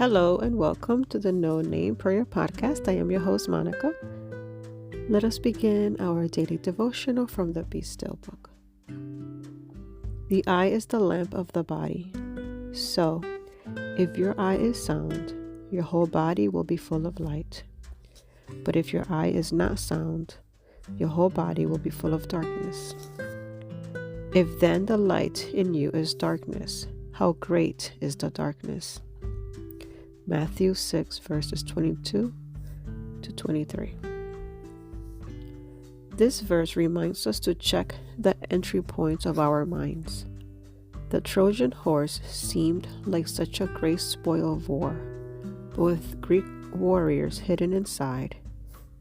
Hello and welcome to the No Name Prayer Podcast. I am your host, Monica. Let us begin our daily devotional from the Be Still book. The eye is the lamp of the body. So, if your eye is sound, your whole body will be full of light. But if your eye is not sound, your whole body will be full of darkness. If then the light in you is darkness, how great is the darkness? Matthew 6 verses 22 to 23. This verse reminds us to check the entry points of our minds. The Trojan horse seemed like such a great spoil of war, but with Greek warriors hidden inside,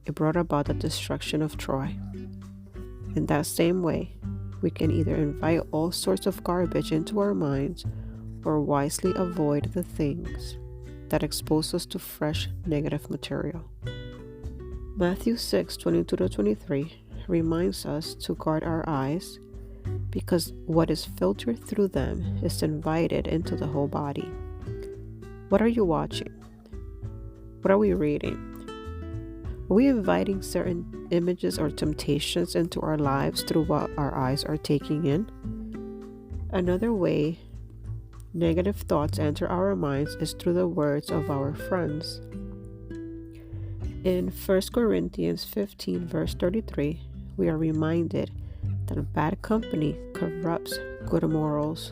it brought about the destruction of Troy. In that same way, we can either invite all sorts of garbage into our minds or wisely avoid the things that expose us to fresh negative material. Matthew 6, 22 to 23 reminds us to guard our eyes because what is filtered through them is invited into the whole body. What are you watching? What are we reading? Are we inviting certain images or temptations into our lives through what our eyes are taking in? Another way negative thoughts enter our minds is through the words of our friends. In 1 Corinthians 15 verse 33, we are reminded that bad company corrupts good morals.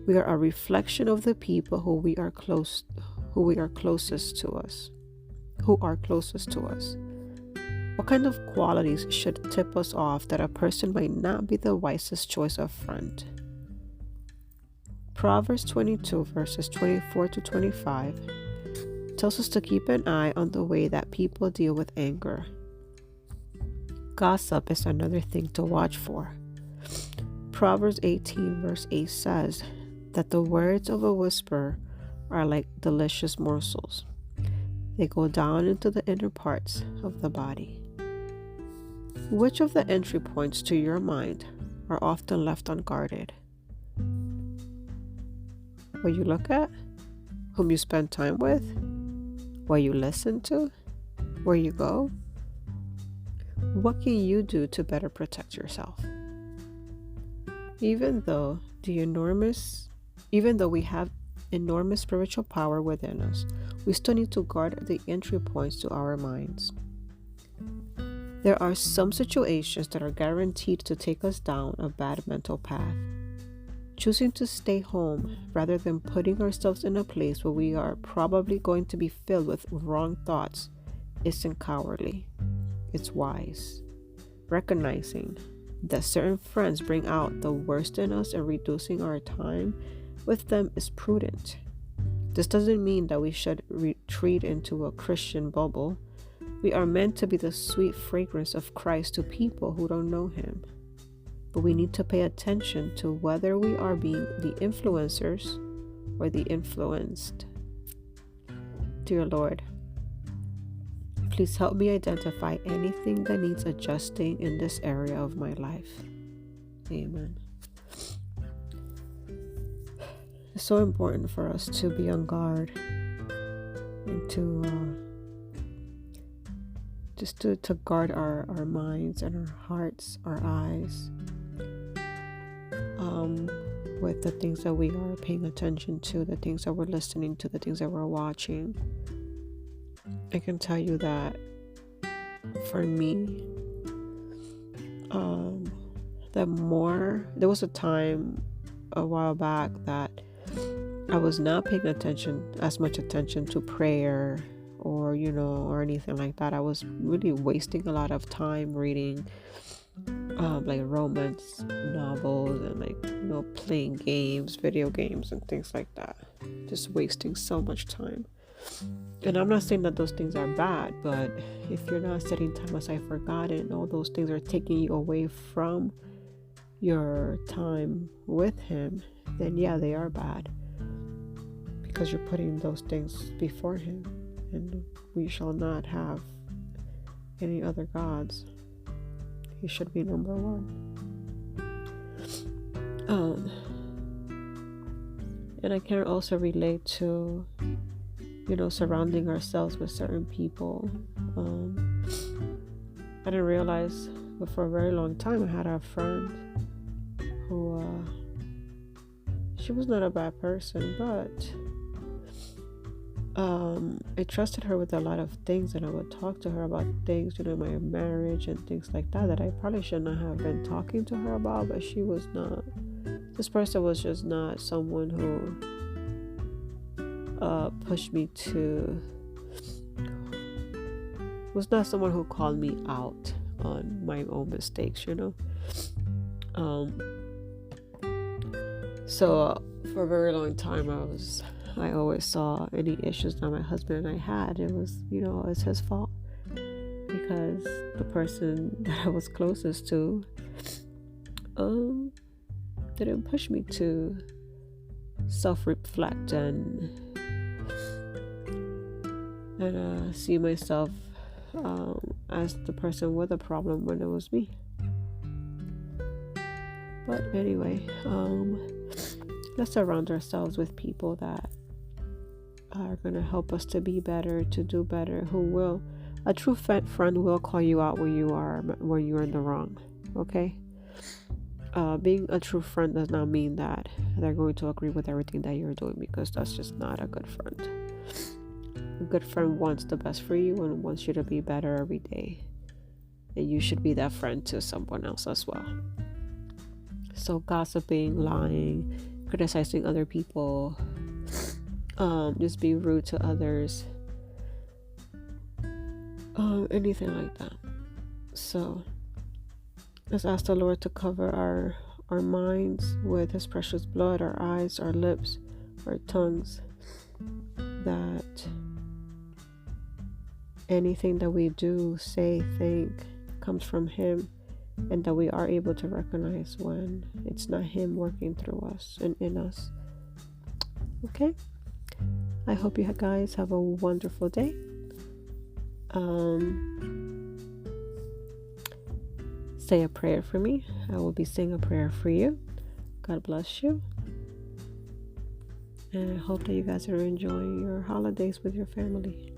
We are a reflection of the people who are closest to us. What kind of qualities should tip us off that a person might not be the wisest choice of friend? Proverbs 22 verses 24 to 25 tells us to keep an eye on the way that people deal with anger. Gossip is another thing to watch for. Proverbs 18 verse 8 says that the words of a whisperer are like delicious morsels. They go down into the inner parts of the body. Which of the entry points to your mind are often left unguarded? What you look at? Whom you spend time with? What you listen to? Where you go? What can you do to better protect yourself? Even though we have enormous spiritual power within us, we still need to guard the entry points to our minds. There are some situations that are guaranteed to take us down a bad mental path. Choosing to stay home rather than putting ourselves in a place where we are probably going to be filled with wrong thoughts isn't cowardly. It's wise. Recognizing that certain friends bring out the worst in us and reducing our time with them is prudent. This doesn't mean that we should retreat into a Christian bubble. We are meant to be the sweet fragrance of Christ to people who don't know Him. But we need to pay attention to whether we are being the influencers or the influenced. Dear Lord, please help me identify anything that needs adjusting in this area of my life. Amen. It's so important for us to be on guard and to guard our minds and our hearts, our eyes, with the things that we are paying attention to, the things that we're listening to, the things that we're watching. I can tell you that for me, there was a time a while back that I was not paying as much attention to prayer or anything like that. I was really wasting a lot of time reading like romance novels and playing games, video games and things like that. Just wasting so much time. And I'm not saying that those things are bad, but if you're not setting time aside for God and all those things are taking you away from your time with Him, then yeah, they are bad. Because you're putting those things before Him. And we shall not have any other gods. He should be number one. And I can also relate to surrounding ourselves with certain people. I didn't realize, but for a very long time I had a friend who she was not a bad person, but I trusted her with a lot of things, and I would talk to her about things, my marriage and things like that I probably should not have been talking to her about. But this person was just not someone who pushed me to, was not someone who called me out on my own mistakes. So for a very long time I always saw any issues that my husband and I had, it was it's his fault, because the person that I was closest to didn't push me to self-reflect and see myself as the person with a problem when it was me. But anyway, let's surround ourselves with people that are going to help us to be better, to do better, a true friend will call you out when you're in the wrong. Okay? Being a true friend does not mean that they're going to agree with everything that you're doing, because that's just not a good friend. A good friend wants the best for you and wants you to be better every day. And you should be that friend to someone else as well. So gossiping, lying, criticizing other people, just being rude to others, anything like that. So let's ask the Lord to cover our minds with His precious blood, our eyes, our lips, our tongues, that anything that we do, say, think comes from Him, and that we are able to recognize when it's not Him working through us and in us. Okay? I hope you guys have a wonderful day. Say a prayer for me. I will be saying a prayer for you. God bless you. And I hope that you guys are enjoying your holidays with your family.